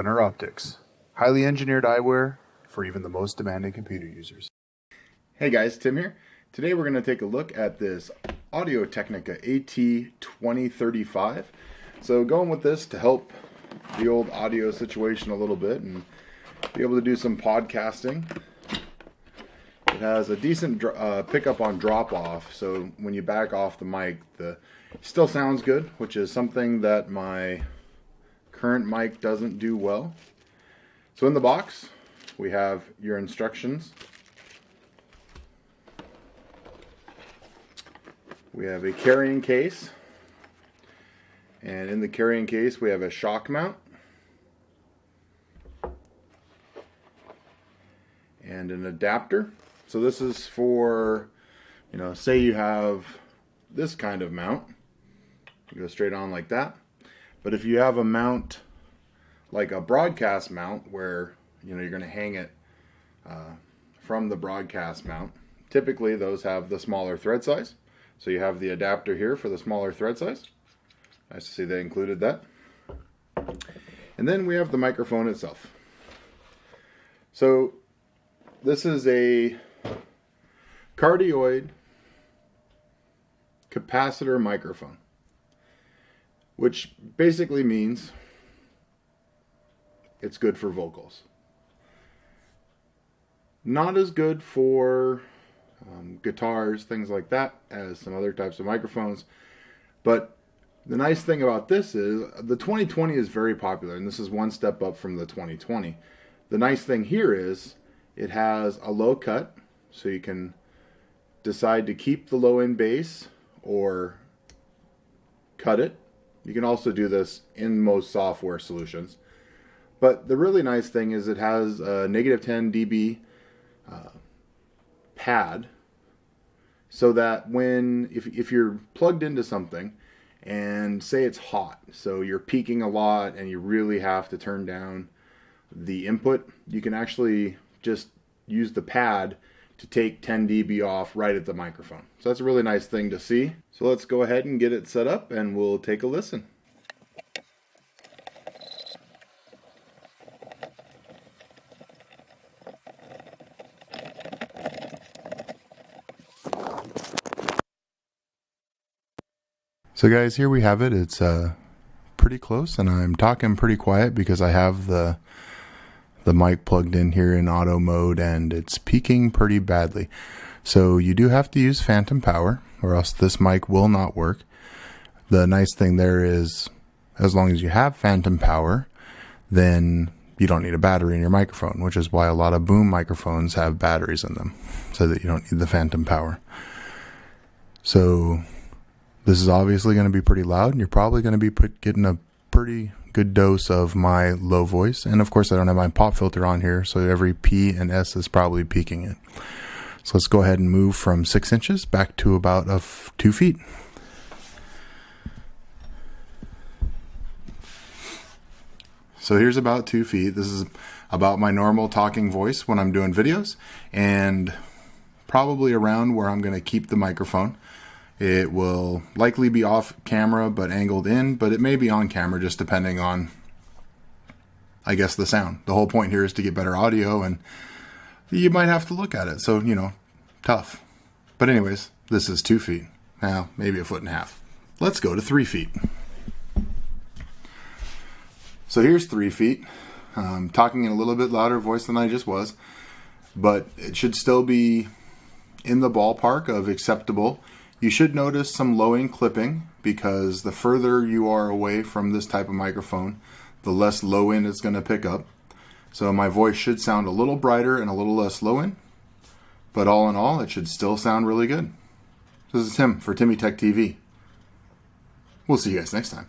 Gunner Optics. Highly engineered eyewear for even the most demanding computer users. Hey guys, Tim here. Today we're going to take a look at this Audio Technica AT2035. So going with this to help the old audio situation a little bit and be able to do some podcasting. It has a decent pickup on drop-off, so when you back off the mic, it still sounds good, which is something that my current mic doesn't do well. So in the box, we have your instructions. We have a carrying case, and in the carrying case we have a shock mount and an adapter. So this is for, say you have this kind of mount, you go straight on like that. But if you have a mount like a broadcast mount where you're going to hang it from the broadcast mount, typically those have the smaller thread size. So you have the adapter here for the smaller thread size. Nice to see they included that. And then we have the microphone itself. So this is a cardioid capacitor microphone, which basically means it's good for vocals. Not as good for guitars, things like that, as some other types of microphones. But the nice thing about this is the 2020 is very popular, and this is one step up from the 2020. The nice thing here is it has a low cut, so you can decide to keep the low end bass or cut it. You can also do this in most software solutions. But the really nice thing is it has a -10 dB pad, so that if you're plugged into something and say it's hot, so you're peaking a lot and you really have to turn down the input, you can actually just use the pad to take 10 dB off right at the microphone. So that's a really nice thing to see. So let's go ahead and get it set up and we'll take a listen. So guys, here we have it. It's pretty close, and I'm talking pretty quiet because I have the mic plugged in here in auto mode, and it's peaking pretty badly. So you do have to use phantom power, or else this mic will not work. The nice thing there is, as long as you have phantom power, then you don't need a battery in your microphone, which is why a lot of boom microphones have batteries in them, so that you don't need the phantom power. So this is obviously going to be pretty loud, and you're probably going to be getting a pretty good dose of my low voice. And of course, I don't have my pop filter on here, so every P and S is probably peaking it. So let's go ahead and move from 6 inches back to about 2 feet. So here's about 2 feet. This is about my normal talking voice when I'm doing videos, and probably around where I'm going to keep the microphone. It will likely be off camera but angled in, but it may be on camera just depending on, I guess, the sound. The whole point here is to get better audio, and you might have to look at it, so tough. But anyways, this is 2 feet. Well, maybe 1.5 feet. Let's go to 3 feet. So here's 3 feet. I'm talking in a little bit louder voice than I just was, but it should still be in the ballpark of acceptable. You should notice some low end clipping, because the further you are away from this type of microphone, the less low end it's going to pick up. So my voice should sound a little brighter and a little less low end, but all in all, it should still sound really good. This is Tim for Timmy Tech TV. We'll see you guys next time.